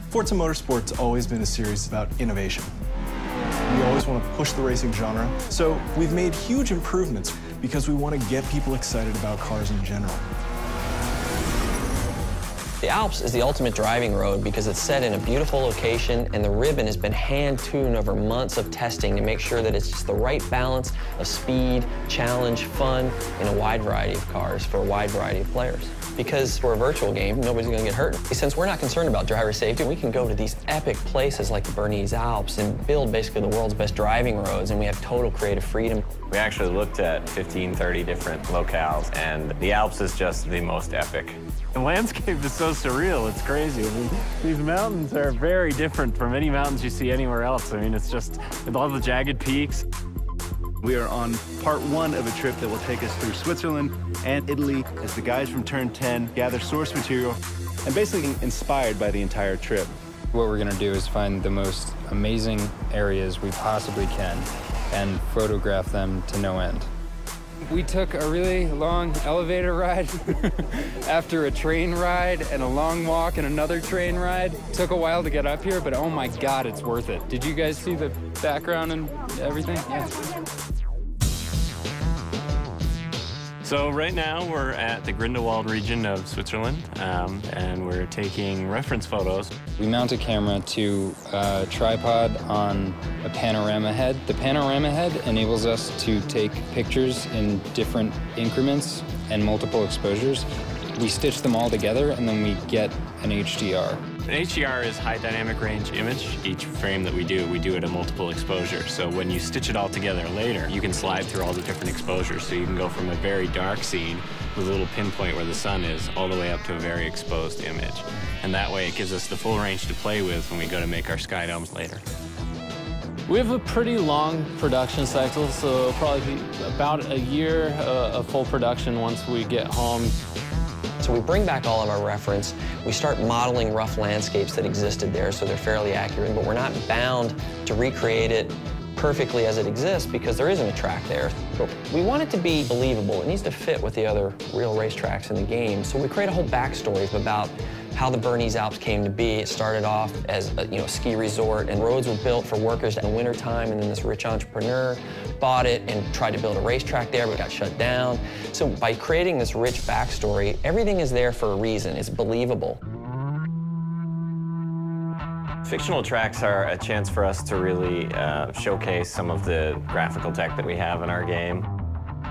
Forza Motorsport's always been a series about innovation. We always want to push the racing genre, so we've made huge improvements because we want to get people excited about cars in general. The Alps is the ultimate driving road because it's set in a beautiful location and the ribbon has been hand-tuned over months of testing to make sure that it's just the right balance of speed, challenge, fun in a wide variety of cars for a wide variety of players. Because we're a virtual game, nobody's going to get hurt. Since we're not concerned about driver safety, we can go to these epic places like the Bernese Alps and build basically the world's best driving roads, and we have total creative freedom. We actually looked at 15, 30 different locales, and the Alps is just the most epic. The landscape is so surreal, it's crazy. I mean, these mountains are very different from any mountains you see anywhere else. I mean, it's just with all the jagged peaks. We are on part one of a trip that will take us through Switzerland and Italy as the guys from Turn 10 gather source material and basically inspired by the entire trip. What we're going to do is find the most amazing areas we possibly can and photograph them to no end. We took a really long elevator ride after a train ride and a long walk and another train ride. Took a while to get up here, but oh my God, it's worth it. Did you guys see the background and everything? Yeah. So right now we're at the Grindelwald region of Switzerland, and we're taking reference photos. We mount a camera to a tripod on a panorama head. The panorama head enables us to take pictures in different increments and multiple exposures. We stitch them all together and then we get an HDR. An HDR is high dynamic range image. Each frame that we do at a multiple exposure. So when you stitch it all together later, you can slide through all the different exposures. So you can go from a very dark scene with a little pinpoint where the sun is all the way up to a very exposed image. And that way it gives us the full range to play with when we go to make our sky domes later. We have a pretty long production cycle, so it'll probably be about a year of full production once we get home. So we bring back all of our reference, we start modeling rough landscapes that existed there so they're fairly accurate, but we're not bound to recreate it perfectly as it exists because there isn't a track there. But we want it to be believable. It needs to fit with the other real racetracks in the game. So we create a whole backstory about how the Bernese Alps came to be. It started off as a ski resort, and roads were built for workers in the wintertime, and then this rich entrepreneur bought it and tried to build a racetrack there, but got shut down. So by creating this rich backstory, everything is there for a reason. It's believable. Fictional tracks are a chance for us to really showcase some of the graphical tech that we have in our game.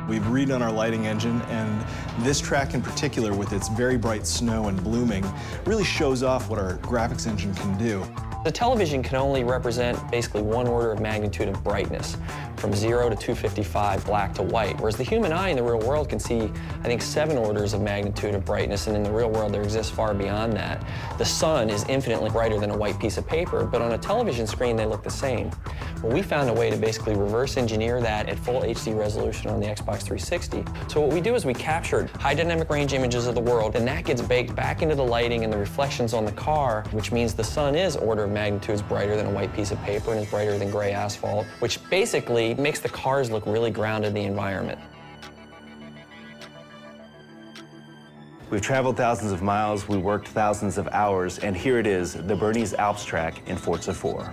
We've redone our lighting engine, and this track in particular, with its very bright snow and blooming, really shows off what our graphics engine can do. The television can only represent basically one order of magnitude of brightness, from 0 to 255, black to white, whereas the human eye in the real world can see, I think, 7 orders of magnitude of brightness, and in the real world there exists far beyond that. The sun is infinitely brighter than a white piece of paper, but on a television screen they look the same. Well, we found a way to basically reverse engineer that at full HD resolution on the Xbox 360. So what we do is we captured high dynamic range images of the world, and that gets baked back into the lighting and the reflections on the car, which means the sun is order of magnitudes brighter than a white piece of paper and is brighter than gray asphalt, which basically makes the cars look really grounded in the environment. We've traveled thousands of miles, we worked thousands of hours, and here it is, the Bernese Alps track in Forza 4.